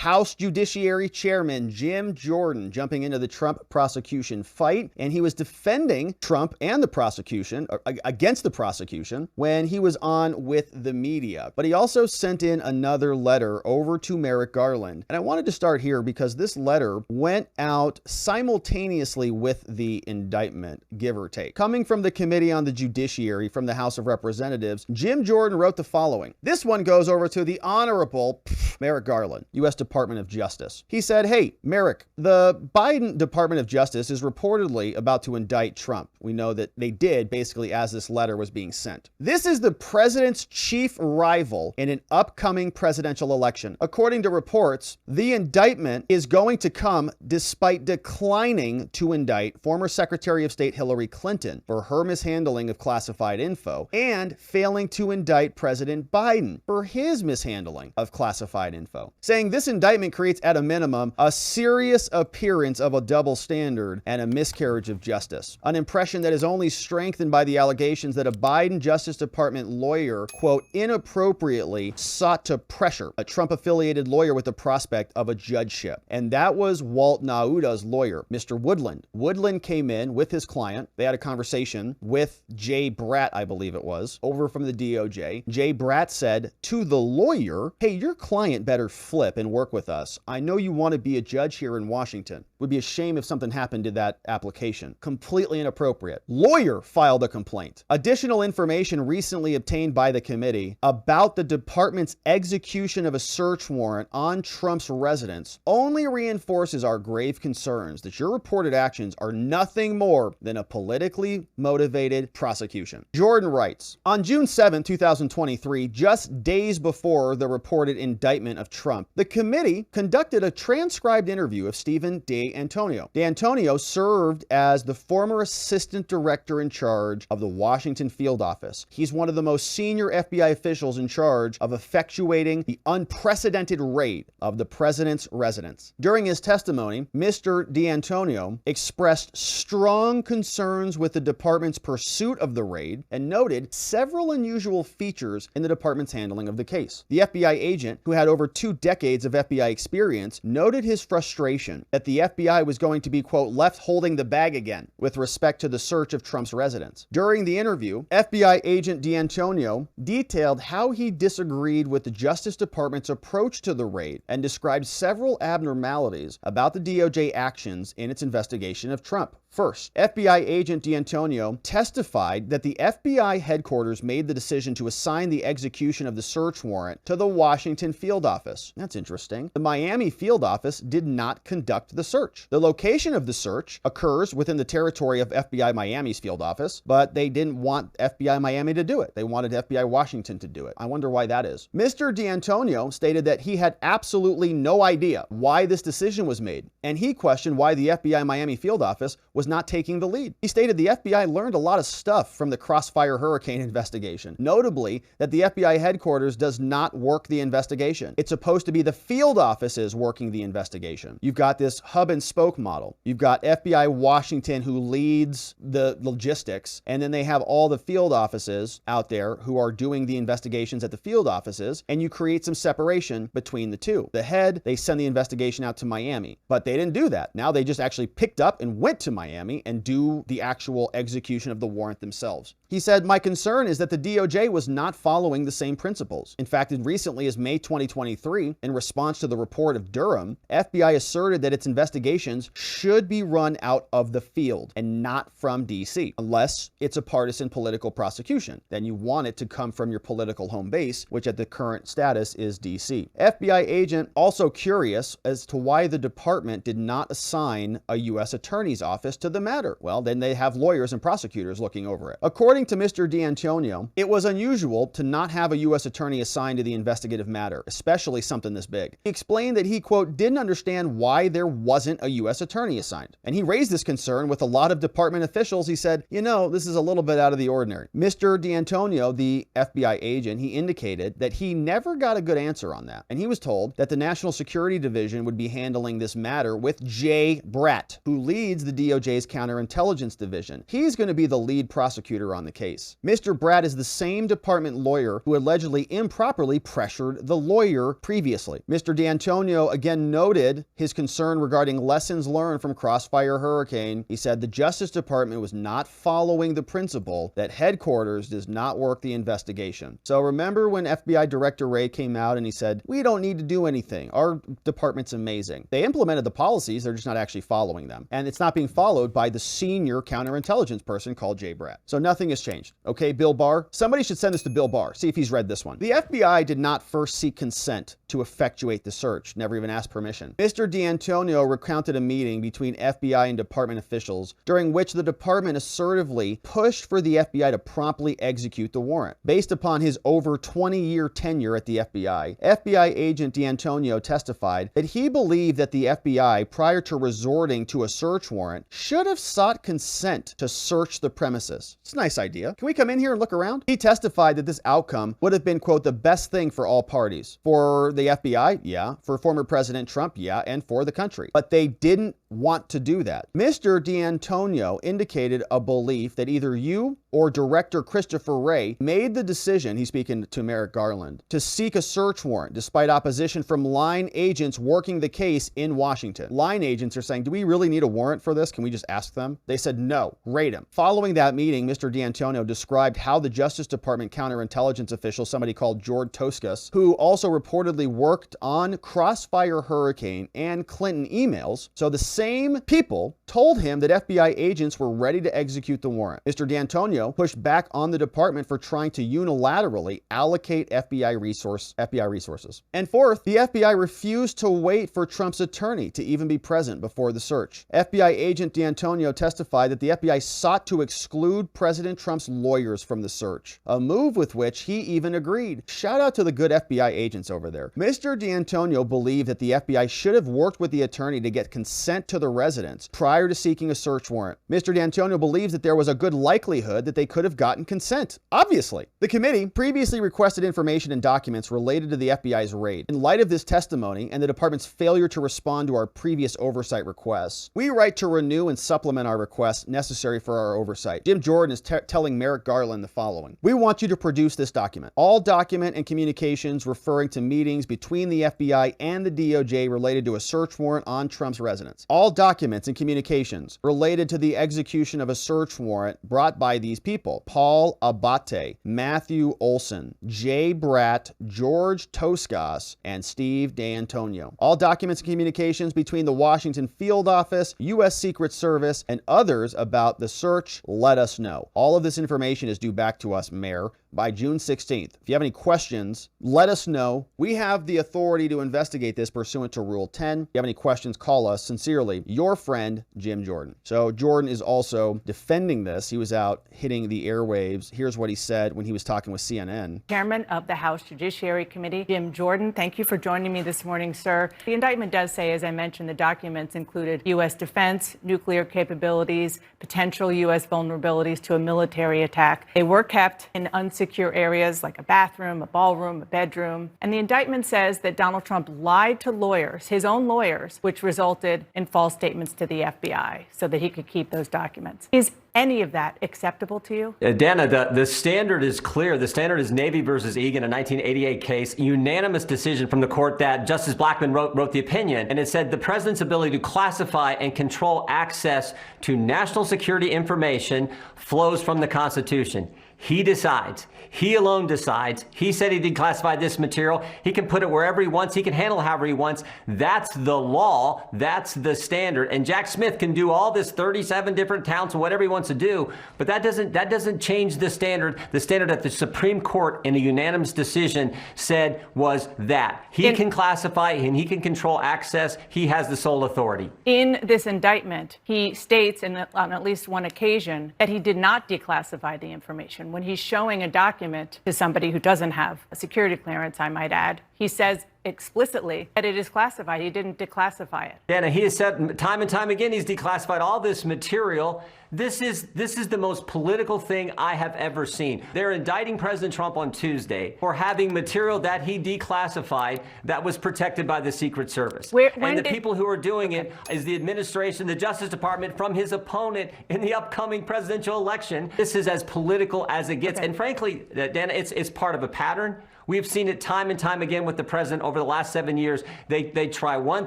House Judiciary Chairman Jim Jordan jumping into the Trump prosecution fight, and he was defending Trump and the prosecution, against the prosecution, when he was on with the media. But he also sent in another letter over to Merrick Garland. And I wanted to start here because this letter went out simultaneously with the indictment, give or take. Coming from the Committee on the Judiciary from the House of Representatives, Jim Jordan wrote the following. This one goes over to the Honorable Merrick Garland, U.S. Department of Justice. He said, hey, Merrick, the Biden Department of Justice is reportedly about to indict Trump. We know that they did basically as this letter was being sent. This is the president's chief rival in an upcoming presidential election. According to reports, the indictment is going to come despite declining to indict former Secretary of State Hillary Clinton for her mishandling of classified info and failing to indict President Biden for his mishandling of classified info, saying this indictment creates at a minimum a serious appearance of a double standard and a miscarriage of justice, an impression that is only strengthened by the allegations that a Biden Justice Department lawyer, quote, inappropriately sought to pressure a Trump-affiliated lawyer with the prospect of a judgeship. And that was Walt Nauda's lawyer, Mr. Woodland. Woodland came in with his client. They had a conversation with Jay Bratt, I believe it was, over from the DOJ. Jay Bratt said to the lawyer, hey, your client better flip and work with us. I know you want to be a judge here in Washington. Would be a shame if something happened to that application. Completely inappropriate. Lawyer filed a complaint. Additional information recently obtained by the committee about the department's execution of a search warrant on Trump's residence only reinforces our grave concerns that your reported actions are nothing more than a politically motivated prosecution. Jordan writes, on June 7, 2023, just days before the reported indictment of Trump, the committee conducted a transcribed interview of Stephen D'Antonio. D'Antonio served as the former assistant director in charge of the Washington field office. He's one of the most senior FBI officials in charge of effectuating the unprecedented raid of the president's residence. During his testimony, Mr. D'Antonio expressed strong concerns with the department's pursuit of the raid and noted several unusual features in the department's handling of the case. The FBI agent, who had over 2 decades of FBI experience, noted his frustration that the FBI was going to be, quote, left holding the bag again with respect to the search of Trump's residence. During the interview, FBI agent D'Antonio detailed how he disagreed with the Justice Department's approach to the raid and described several abnormalities about the DOJ actions in its investigation of Trump. First, FBI agent D'Antonio testified that the FBI headquarters made the decision to assign the execution of the search warrant to the Washington field office. That's interesting. The Miami field office did not conduct the search. The location of the search occurs within the territory of FBI Miami's field office, but they didn't want FBI Miami to do it. They wanted FBI Washington to do it. I wonder why that is. Mr. D'Antonio stated that he had absolutely no idea why this decision was made, and he questioned why the FBI Miami field office was not taking the lead. He stated the FBI learned a lot of stuff from the Crossfire Hurricane investigation, notably that the FBI headquarters does not work the investigation. It's supposed to be the field offices working the investigation. You've got this hub and spoke model. You've got FBI Washington who leads the logistics, and then they have all the field offices out there who are doing the investigations at the field offices, and you create some separation between the two. The head, they send the investigation out to Miami, but they didn't do that. Now they just actually picked up and went to Miami and do the actual execution of the warrant themselves. He said, my concern is that the DOJ was not following the same principles. In fact, as recently as May 2023, in response to the report of Durham, FBI asserted that its investigations should be run out of the field and not from DC, unless it's a partisan political prosecution. Then you want it to come from your political home base, which at the current status is DC. FBI agent also curious as to why the department did not assign a U.S. attorney's office to the matter. Well, then they have lawyers and prosecutors looking over it. According to Mr. D'Antonio, it was unusual to not have a U.S. attorney assigned to the investigative matter, especially something this big. He explained that he, quote, didn't understand why there wasn't a U.S. attorney assigned. And he raised this concern with a lot of department officials. He said, you know, this is a little bit out of the ordinary. Mr. D'Antonio, the FBI agent, he indicated that he never got a good answer on that. And he was told that the National Security Division would be handling this matter with Jay Bratt, who leads the DOJ's counterintelligence division. He's going to be the lead prosecutor on the the case. Mr. Bratt is the same department lawyer who allegedly improperly pressured the lawyer previously. Mr. D'Antonio again noted his concern regarding lessons learned from Crossfire Hurricane. He said the Justice Department was not following the principle that headquarters does not work the investigation. So remember when FBI Director Wray came out and he said, we don't need to do anything. Our department's amazing. They implemented the policies, they're just not actually following them. And it's not being followed by the senior counterintelligence person called Jay Bratt. So nothing has changed. Okay, Bill Barr? Somebody should send this to Bill Barr, see if he's read this one. The FBI did not first seek consent to effectuate the search, never even asked permission. Mr. D'Antonio recounted a meeting between FBI and department officials during which the department assertively pushed for the FBI to promptly execute the warrant. Based upon his over 20-year tenure at the FBI, FBI agent D'Antonio testified that he believed that the FBI, prior to resorting to a search warrant, should have sought consent to search the premises. It's a nice idea. Can we come in here and look around? He testified that this outcome would have been, quote, the best thing for all parties. For the FBI, yeah. For former President Trump, yeah. And for the country. But they didn't want to do that. Mr. D'Antonio indicated a belief that either you or Director Christopher Wray made the decision, he's speaking to Merrick Garland, to seek a search warrant despite opposition from line agents working the case in Washington. Line agents are saying, do we really need a warrant for this? Can we just ask them? They said, no, raid him. Following that meeting, Mr. D'Antonio described how the Justice Department counterintelligence official, somebody called George Toscas, who also reportedly worked on Crossfire Hurricane and Clinton emails, so the same people told him that FBI agents were ready to execute the warrant. Mr. D'Antonio pushed back on the department for trying to unilaterally allocate FBI resources. And fourth, the FBI refused to wait for Trump's attorney to even be present before the search. FBI agent D'Antonio testified that the FBI sought to exclude President Trump's lawyers from the search, a move with which he even agreed. Shout out to the good FBI agents over there. Mr. D'Antonio believed that the FBI should have worked with the attorney to get consent to the residence prior to seeking a search warrant. Mr. D'Antonio believes that there was a good likelihood that they could have gotten consent. Obviously. The committee previously requested information and documents related to the FBI's raid. In light of this testimony and the department's failure to respond to our previous oversight requests, we write to renew and supplement our requests necessary for our oversight. Jim Jordan is telling Merrick Garland the following. We want you to produce this document. All document and communications referring to meetings between the FBI and the DOJ related to a search warrant on Trump's residence. All documents and communications related to the execution of a search warrant brought by these people: Paul Abate, Matthew Olson, Jay Bratt, George Toscas, and Steve D'Antonio. All documents and communications between the Washington field office, U.S. Secret Service, and others about the search, let us know. All of this information is due back to us, Mayor, by June 16th. If you have any questions, let us know. We have the authority to investigate this pursuant to Rule 10. If you have any questions, call us. Sincerely, your friend, Jim Jordan. So Jordan is also defending this. He was out hitting the airwaves. Here's what he said when he was talking with CNN. Chairman of the House Judiciary Committee, Jim Jordan, thank you for joining me this morning, sir. The indictment does say, as I mentioned, the documents included U.S. defense, nuclear capabilities, potential U.S. vulnerabilities to a military attack. They were kept in unsecure areas like a bathroom, a ballroom, a bedroom. And the indictment says that Donald Trump lied to lawyers, his own lawyers, which resulted in false statements to the FBI so that he could keep those documents. Is any of that acceptable to you? Dana, the standard is clear. The standard is Navy versus Egan, a 1988 case, unanimous decision from the court that Justice Blackmun wrote the opinion, and it said the president's ability to classify and control access to national security information flows from the Constitution. He decides. He alone decides. He said he declassified this material. He can put it wherever he wants. He can handle it however he wants. That's the law. That's the standard. And Jack Smith can do all this 37 different counts and whatever he wants to do, but that doesn't change the standard. The standard that the Supreme Court in a unanimous decision said was that he can classify and he can control access. He has the sole authority. In this indictment, he states on at least one occasion that he did not declassify the information. When he's showing a document to somebody who doesn't have a security clearance, I might add, he says explicitly that it is classified. He didn't declassify it. Dana, he has said time and time again he's declassified all this material. This is the most political thing I have ever seen. They're indicting President Trump on Tuesday for having material that he declassified that was protected by the Secret Service. And the people who are doing it is the administration, the Justice Department, from his opponent in the upcoming presidential election. This is as political as it gets. And frankly, Dana, it's part of a pattern. We've seen it time and time again with the president over the last 7 years. They try one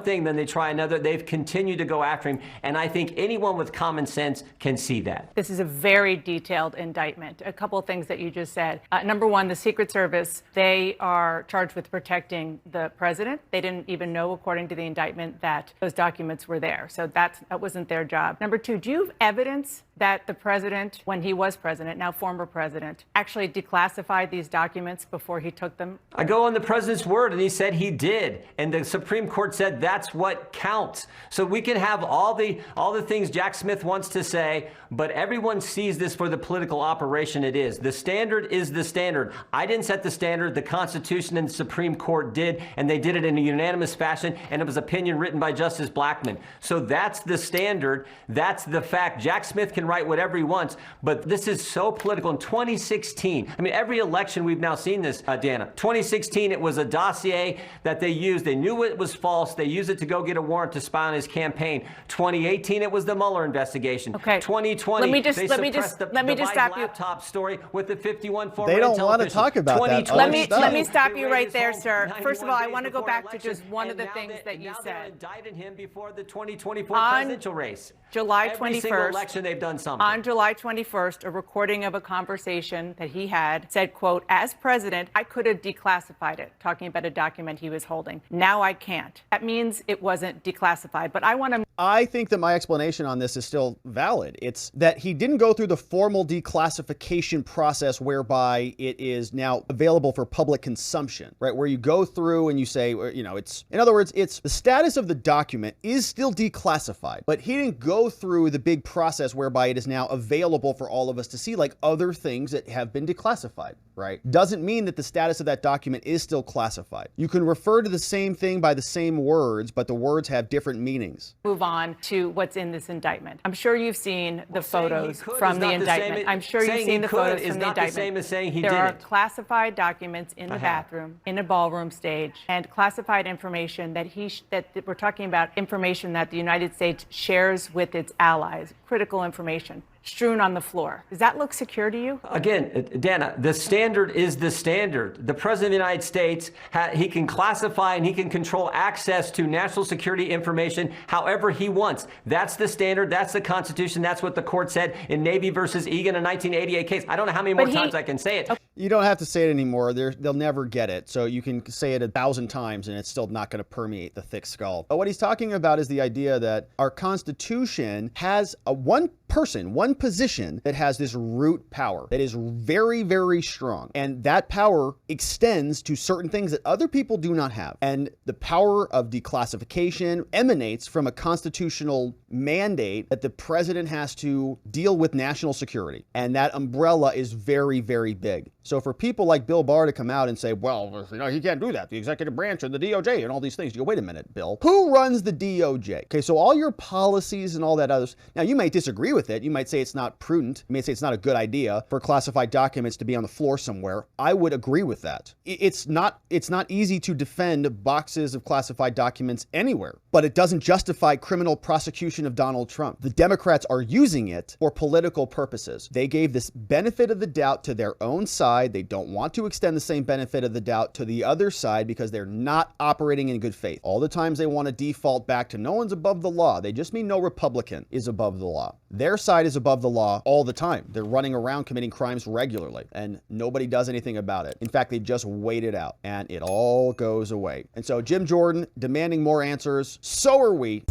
thing, then they try another. They've continued to go after him. And I think anyone with common sense can see that. This is a very detailed indictment. A couple of things that you just said. Number one, the Secret Service, they are charged with protecting the president. They didn't even know, according to the indictment, that those documents were there. So that wasn't their job. Number two, do you have evidence that the president, when he was president, now former president, actually declassified these documents before he took them? I go on the president's word, and he said he did. And the Supreme Court said that's what counts. So we can have all the things Jack Smith wants to say, but everyone sees this for the political operation it is. The standard is the standard. I didn't set the standard. The Constitution and the Supreme Court did, and they did it in a unanimous fashion, and it was opinion written by Justice Blackmun. So that's the standard. That's the fact. Jack Smith can write whatever he wants, but this is so political. In 2016, I mean, every election we've now seen this, Dana. 2016, it was a dossier that they used. They knew it was false. They used it to go get a warrant to spy on his campaign. 2018, it was the Mueller investigation. Okay. 2020, let me just the stop you. Laptop story with the 51 former They don't intel want to officials. talk about that. Let me stop you right there, sir. First of all, I want to go back to just one of the things that you said. They're indicting him before the 2024 presidential race. July 21st. Every single election they've done something. On July 21st, a recording of a conversation that he had said, quote, "As president, I could have declassified it," talking about a document he was holding. Now I can't. That means it wasn't declassified. But I think that my explanation on this is still valid. It's that he didn't go through the formal declassification process whereby it is now available for public consumption, right? Where you go through and you say, it's, in other words, it's the status of the document is still declassified, but he didn't go through the big process whereby it is now available for all of us to see, like other things that have been declassified, right? Doesn't mean that the status of that document is still classified. You can refer to the same thing by the same words, but the words have different meanings. Move on to what's in this indictment. I'm sure you've seen the photos from the indictment. I'm sure you've seen the photos from the indictment. The same as saying he there didn't. are classified documents in the bathroom, in a ballroom stage, and classified information that we're talking about, information that the United States shares with its allies, critical information, strewn on the floor. Does that look secure to you? Again, Dana, the standard is the standard. The President of the United States, he can classify and he can control access to national security information however he wants. That's the standard. That's the Constitution. That's what the court said in Navy versus Egan, a 1988 case. I don't know how many more times I can say it. You don't have to say it anymore. They'll never get it. So you can say it 1,000 times and it's still not going to permeate the thick skull. But what he's talking about is the idea that our Constitution has one position that has this root power that is very, very strong. And that power extends to certain things that other people do not have. And the power of declassification emanates from a constitutional mandate that the president has to deal with national security. And that umbrella is very, very big. So for people like Bill Barr to come out and say, well, he can't do that, the executive branch and the DOJ and all these things. You go, wait a minute, Bill. Who runs the DOJ? Okay, so all your policies and all that others. Now, you might disagree with it. You might say it's not prudent. You may say it's not a good idea for classified documents to be on the floor somewhere. I would agree with that. It's not easy to defend boxes of classified documents anywhere, but it doesn't justify criminal prosecution of Donald Trump. The Democrats are using it for political purposes. They gave this benefit of the doubt to their own side. They don't want to extend the same benefit of the doubt to the other side because they're not operating in good faith. All the times they want to default back to no one's above the law, they just mean no Republican is above the law. Their side is above the law all the time. They're running around committing crimes regularly and nobody does anything about it. In fact, they just wait it out and it all goes away. And so Jim Jordan demanding more answers. So are we.